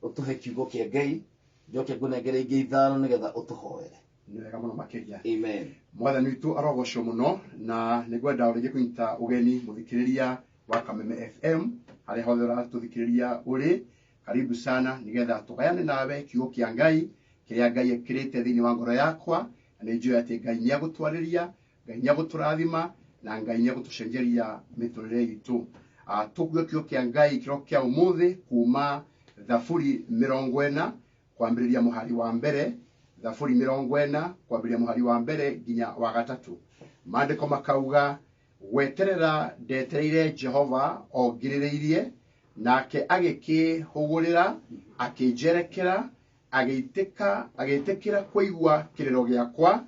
utuhe kiugo kia Ngai njoke ngunengere ingi ithano nigetha utuhoere ni wega muno makiria. Amen. Mwathani witu arogocwo muno na nigwenda urige kunyita ugeni muthikiriria wa Kameme FM hari hothe uratuthikiriria uri karibu sana nigetha tugayane nawe kiugo kia Ngai kiria Ngai ekirite thiini wa ngoro yakwa na njui ati Ngai ni agutwariria, Ngai ni aguturathima na Ngai ni agutucenjeria miturire itu. Tuguo kiugo kia Ngai kiro kia umuthi kuma Thaburi 40 kwambiriria muhari wa mbere, Thaburi 40 kwambiriria muhari wa mbere nginya wa gatatu. Maandiko makauga weterera ndetereire Jehova ogirireirie nake agikihugurira akijerekera agiitikira kuigua kirero giakwa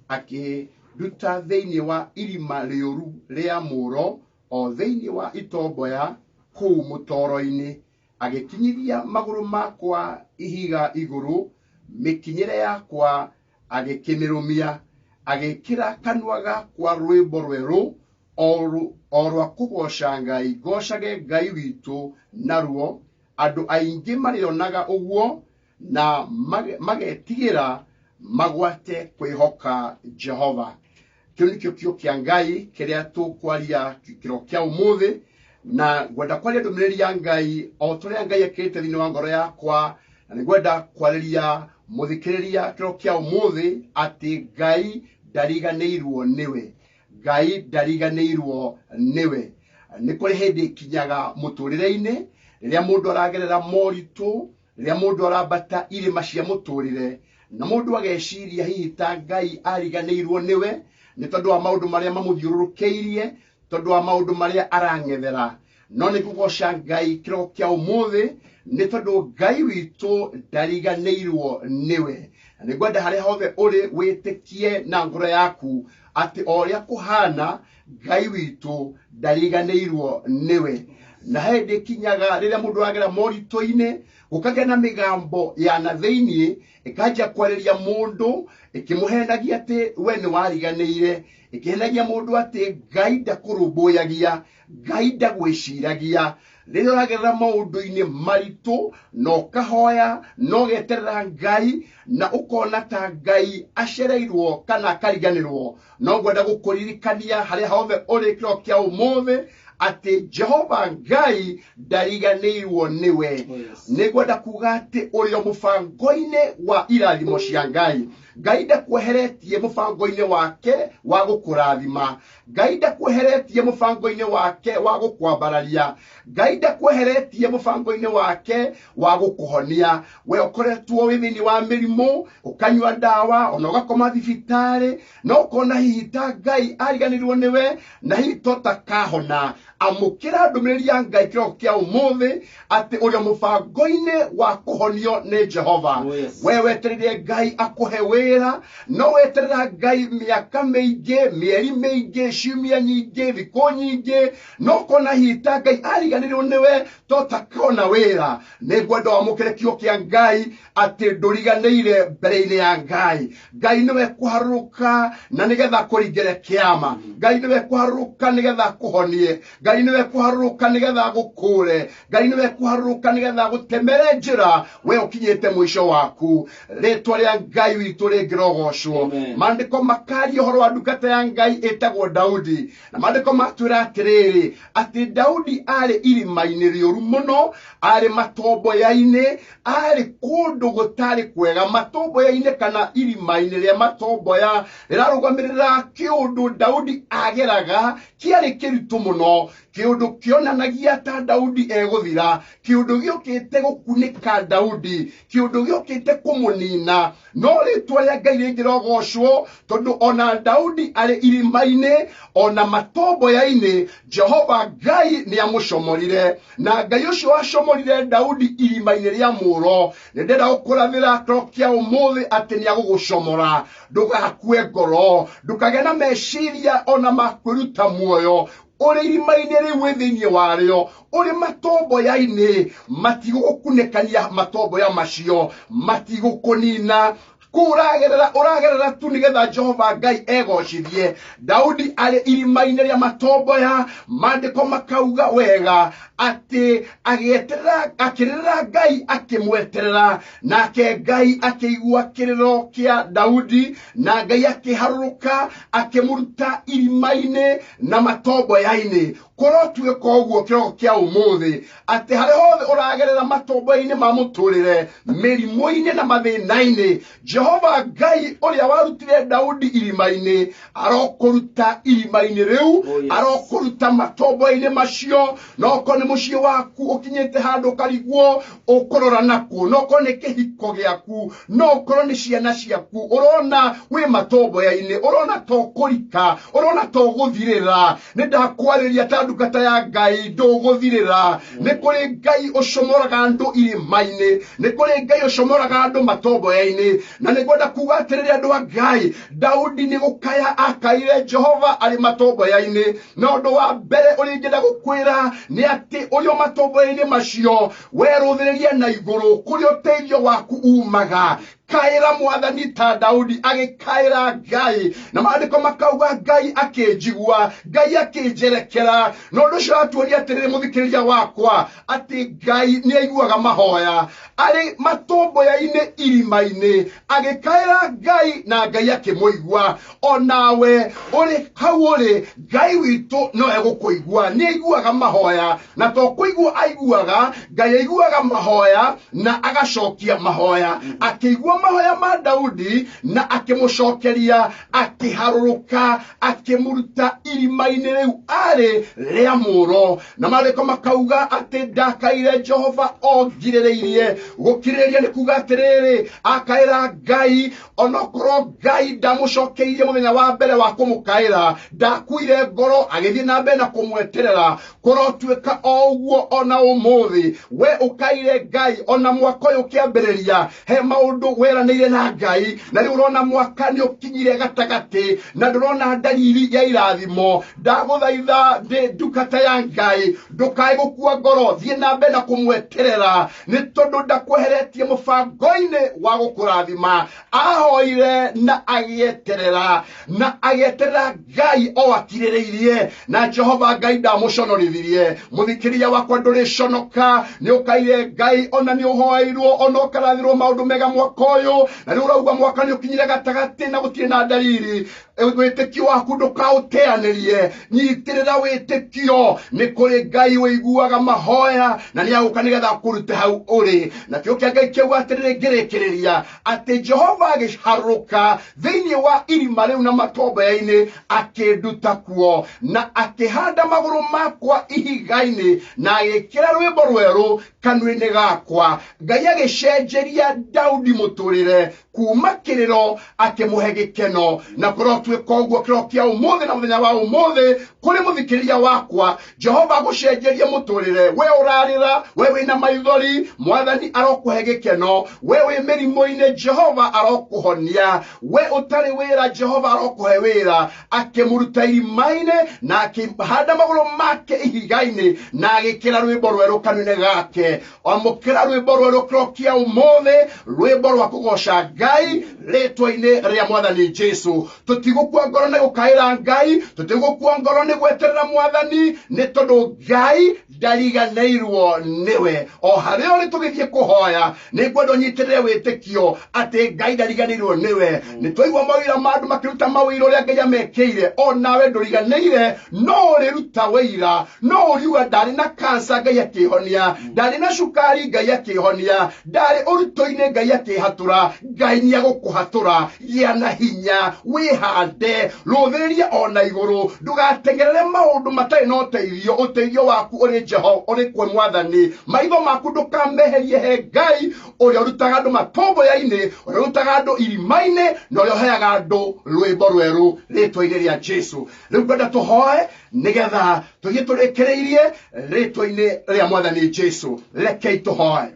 akiruta thiini wa irima rioru ria muro o thiini wa itomboya kuu mutoro-ini agikinyithia maguru makwa ihiga iguru mikinyire yakwa agikimirumia agikira kanua gakwa rwimbo rweru o rwa kugoca Ngai gocage Ngai witu naruo andu aingi marionaga uguo na magetigira magwate kwihoka Jehova. Kiu nikio kiugo kia Ngai kiria tukwaria kiro kia umuthi na gwenda kwaria ndumiriri ya Ngai o turia Ngai ekirite thiini wa ngoro yakwa na nigwenda kwariria muthikiriria kiro kia umuthi ati Ngai ndariganirwo niwe, Ngai ndariganirwo niwe. Ni kuri hindi kinyaga muturire-ini riria mundu aragerera moritu, riria mundu arambata irima cia muturire na mundu ageciria hihi ta Ngai ariganirwo niwe ni tondu wa maundu maria mamuthiururukeirie, tondu wa maundu maria arang'ethera. No ni kugoca Ngai kiro kia umuthi ni tondu Ngai witu ndariganirwo niwe. Ni gwenda haria hothe uri witikie na ngoro yaku ati oria kuhana Ngai witu ndariganirwo niwe. Na hindi kinyaga riria mundu agera morito-ini gukagea na migambo ya na thiini ikajia kwariria mundu ikimuhenagia ati we ni wariganire, ikihenagia mundu ati Ngai ndakurumbuyagia, Ngai ndagwiciragia. Riria uragerera maundu-ini maritu no kahoya no geterera Ngai na ukona ta Ngai acereirwo kana akariganirwo, no gwenda gukuririkania haria hothe uri kiro kia umuthi ati Jehova Ngai ndariganirwo niwe. Nigwenda kuga ati urio mubango-ini wa irathimo cia Ngai. Ngai ndakweheretie mubango-ini wake wa gukurathima, Ngai ndakweheretie mubango-ini wake wa gukwambararia, Ngai ndakweheretie mubango-ini wake wa gukuhonia. We ukoretwo wi thiini wa mirimu ukanyua ndawa ona ugakoma thibitari no ukona hihi ta Ngai ariganirwo niwe na hihi totakahona. Amukira ndumiriri ya Ngai kiro kia umuthi ati urio mubango-ini wa kuhonio ni Jehova. We wetereire Ngai akuhe wira, no weterera Ngai miaka miingi, mieri miingi, ciumia nyingi, thiku nyingi, no kona hita Ngai ariganirwo niwe totakona wira. Ni gwenda wamukire kiugo kia Ngai ati nduriganire mbere-ini ya Ngai. Ngai niwe kuharuka na nigetha kuringire kiama, Ngai niwe kuharuka nigetha kuhonie, Ngai niwe kuharuka nigetha gukure, Ngai niwe kuharuka nigetha gutemere njira we ukinyite mwisho waku. Ritwa ria Ngai witu ringirogocwo. Maandiko makaria uhoro wa ndungata ya Ngai etagwo Daudi, na maandiko matwira atiriri ati Daudi ari irima-ini rioru muno, ari matomboya-ini, ari kundu gutari kwega. Matomboya-ini kana irima-ini ria matomboya rirarugamirira kiundu Daudi ageraga kiari kiritu muno, kiundu kionanagia ta Daudi eguthira, kiundu giukite gukunika Daudi, kiundu giukite kumunina. No ritwa ria Ngai ringirogocwo tondu ona Daudi ari irima-ini ona matomboya-ini Jehova Ngai ni amucomorire, na Ngai ucio acomorire Daudi irima-ini ria muro. Ndenda gukurathira kiro kia umuthi ati ni agugucomora. Ndugakue ngoro, ndukagea na meciria ona makwiruta muoyo. Uri irima-ini riu thiini wario, uri matomboya-ini, matigukunekania matomboya macio, matigukunina. uragerera tu nigetha Jehova Ngai egocithie. Daudi ari irimaine ria matomboya, mandiko makauga wega ati akirira Ngai akimweterera, nake Ngai akigua kiriro kia Daudi, na Ngai akiharuruka akimuruta irimaine na matomboya-ini. Koro tuika uguo kiroko kia umuthi ati hari hothe uragerera matomboya-ini ma muturire, mirimo-ini na mathina-ini, Jehova Ngai uria warutire Daudi irimaine arokuruta irimaine riu, arokuruta matomboya-ini macio. Noko ni mucii waku ukinyite handu kariguo ukorora naku, noko ni kihiko giaku, noko ni ciana ciaku urona wi matomboya-ini, urona to kurika, urona to guthirira. Nindakwariria ta ndungata ya Ngai nduguthirira. Ni kuri Ngai ucomoraga andu irimaine, ni kuri Ngai ucomoraga andu matomboya-ini, na nikwenda kuga atiriri andu a Ngai, Daudi ni gukaya akaire Jehova ari matomboya-ini. Na undu wa mbere uri ngenda gukwira ni ati uyo matomboya-ini macio weruthiririe na iguru kuri uteithio waku umaga. Kaira mwathani ta Daudi agikaira Ngai, na maandiko makauga Ngai akijigua, Ngai akijerekera. No nducio atuoria atiriri muthikiriria wakwa ati Ngai ni aiguaga mahoya ari matomboya-ini irimaine, agikaira Ngai na Ngai akimuigua. Onawe uri hau uri, Ngai witu no egukuigua, ni aiguaga mahoya, na to kuigua aiguaga, Ngai aiguaga mahoya na agacokia mahoya. Akigua mahoya ma Daudi na akimucokeria, akiharuruka akimuruta irimaine riu ari ria muro. Na maandiko makauga ati ndakaire Jehova ogirireirie. Gukiriria ni kuga atiriri, akaira Ngai onokorwo Ngai ndamucokeirie muthenya wa mbere wa kumukaira, ndakuire ngoro agithie na mbere na kumweterera. Kurotuika o uguo ona umuthi we ukaire Ngai, ona mwaka uyu ukiambiriria he maundu weranire na Ngai, na riu urona mwaka ni ukinyire gatagati na ndurona dalili ya irathimo. Ndaguthaitha ndi ndungata ya Ngai, ndukae gukua ngoro, thie na mbere na kumweterera, ni tondu ndakweheretie mubango-ini wa gukurathima. Ahoire na agieterera, na agieterera Ngai o akirireirie, na Jehova Ngai ndamuconorithirie. Muthikiriria wakwa nduriconoka, ni ukaire Ngai, ona ni uhoeirwo, ona ukarathirwo maundu mega mwaka uyu, na riu urauga mwaka ni ukinyire gatagati na gutire na dalili. Witikio waku ndukauteanirie, nyitirira witikio. Ni kuri Ngai wiguaga mahoya na ni aguka nigetha kurute hau uri. Na kio kia Ngai kiuga atiriri ngirikiriria ati Jehova agiharuruka thiini wa irima riu na matomboya-ini, akinduta kuo na akihanda maguru makwa ihiga-ini, na agikira rwimbo rweru kanua-ini gakwa. Ngai agicenjeria Daudi muturire kuma kiriro akimuhe gikeno. Na kurotuika uguo kiroko kia umuthi na muthenya wa umuthi kuri muthikiriria wakwa, Jehova agucenjerie muturire. We urarira, we wina maithori, mwathani arokuhe gikeno. We wi mirimo-ini, Jehova arokuhonia. We utari wira, Jehova arokuhe wira. Akimuruta irimaine na akihanda maguru make ihiga-ini, na agikira rwimbo rweru kanua-ini gake. Amukira rwimbo rweru kiroko kia umuthi, rwimbo rwa kugoca Ngai ritwa-ini ria mwathani Jesu. Tutigukua ngoro ni gukaira Ngai, tutigukua ngoro ni gweterera mwathani, ni tondu Ngai ndariganeirwo niwe. O haria uri tugithie kuhoya, ni ngwenda unyitirire witikio ati Ngai ndariganeirwo niwe. Ni twaigua mawira ma andu makiruta mawira uria Ngai amekeire, o nawe nduriganeire, no uriruta wira, no uriuga ndari na kansa Ngai akihonia, ndari na cukari Ngai akihonia, ndari uruto-ini Ngai akihatura. Ngai ni agukuhatura, gia na hinya, wihande, ruthiriria ona iguru, ndugatengerere maundu matari no teithio. Uteithio waku uri Jehova, uri kwe mwathani. Maitho maku ndukameherie he Ngai uria urutaga andu matomboya-ini, uria urutaga andu irimaine, na uria uheaga andu rwimbo rweru ritwa-ini ria Jesu. Riu ngwenda tuhoe nigetha tuthie turikiriirie ritwa-ini ria mwathani Jesu. Rekei tuhoe.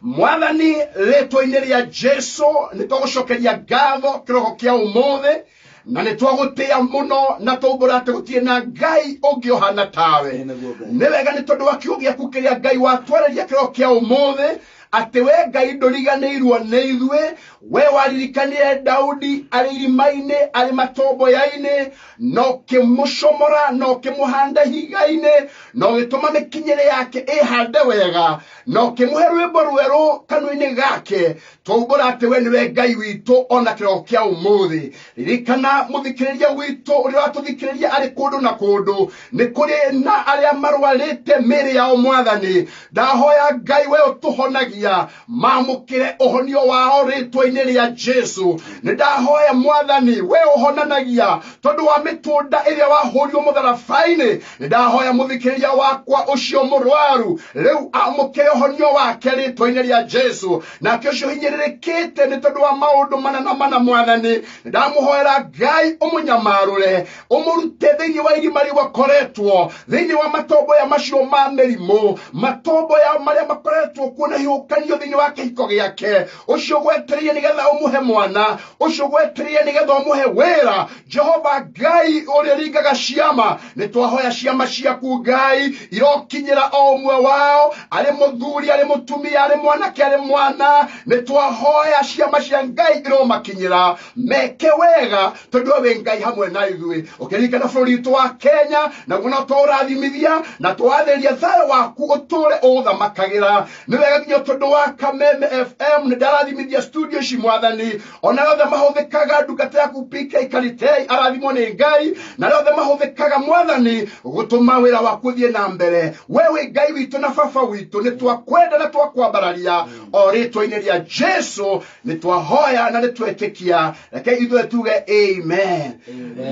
Mwathani ritwa-ini ria Jesu ni twagucokeria ngatho kiroko kia umuthi, na ni twagutia muno na tumbura ati gutie na Ngai ungi uhana tawe. Ni wega ni tondu wa kiugo giaku kiria Ngai watwareria kiroko kia umuthi ati we Ngai nduriganirwo ni ithue we waririkanire Daudi ari irimaine ari matomboya-ine no kimucomora no kimuhanda higa-ine no gituma mikinyire yake ihande wega no kimuhe rwimbo rweru kanua-ini gake twaubura ati we niwe Ngai witu ona kiroko kia umuthi ririkana muthikiriria witu uri watuthikiriria ari kundu na kundu ni kuri na aria marwarite miri yao Mwathani ndahoya Ngai we utuhonagia mamukire uhonio wao ritwa-ini ria Jesu ni ndahoya Mwathani we uhonanagia tondu wa mitunda iria wahurio mutharabai-ini ni ndahoya muthikiriria wakwa ucio murwaru riu amukire uhonio wake ritwa-ini ria Jesu nake ucio hinyiririkite ni tondu wa maundu mana Mwathani ndamuhoera Ngai umunyamarure umurute thiini wa irima riu akoretwo thiini wa matomboya macio ma mirimu matomboya maria makoretwo kuona hiukanio thiini wa kihiko giake ucio gwetereire nigetha umuhe mwana ucio gwetereire nigetha umuhe wira Jehova Ngai uria ringaga ciama ni twahoya ciama ciaku Ngai irokinyira o umwe wao ari muthuri ari mutumia ari mwanake ari mwana ni twahoya ciama cia Ngai iromakinyira meke wega tondu we Ngai hamwe na ithui ukirikana bũrũri witũ wa Kenya na guna tũrathimithia na twatheria thayo waku uture uthamakagira ni wega nginya tondu wa Kameme FM ni ndarathimithia studio ici Mwathani ona yothe mahuthikaga ndungata yaku PK Kalitei arathimwo ni Ngai na yothe mahuthikaga Mwathani gutuma wira waku thie na mbere wewe Ngai witu na baba witu ni twakwenda na twakwambararia o ritwa-ini ria Jesu ni twahoya na ni twetikia reke ithuĩ tuge amen.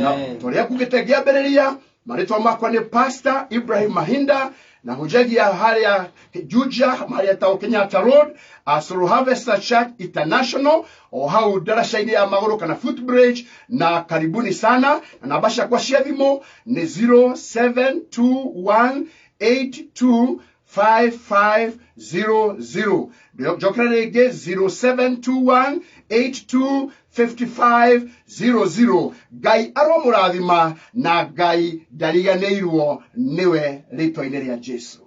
Na turia kugitegia mberiria maritwa makwa ni Pastor Ibrahim Mahinda na hujagia haria Juja haria tao Kenyatta Road Soul Harvester Church International o hau darasha-ini ya maguru kana footbridge na karibuni sana na nabasha kwa ciathimo ni 0721825500 jokera rege 0721825500 Ngai aromurathima na Ngai ndariganĩirwo niwe ritwa-ini ria Jesu.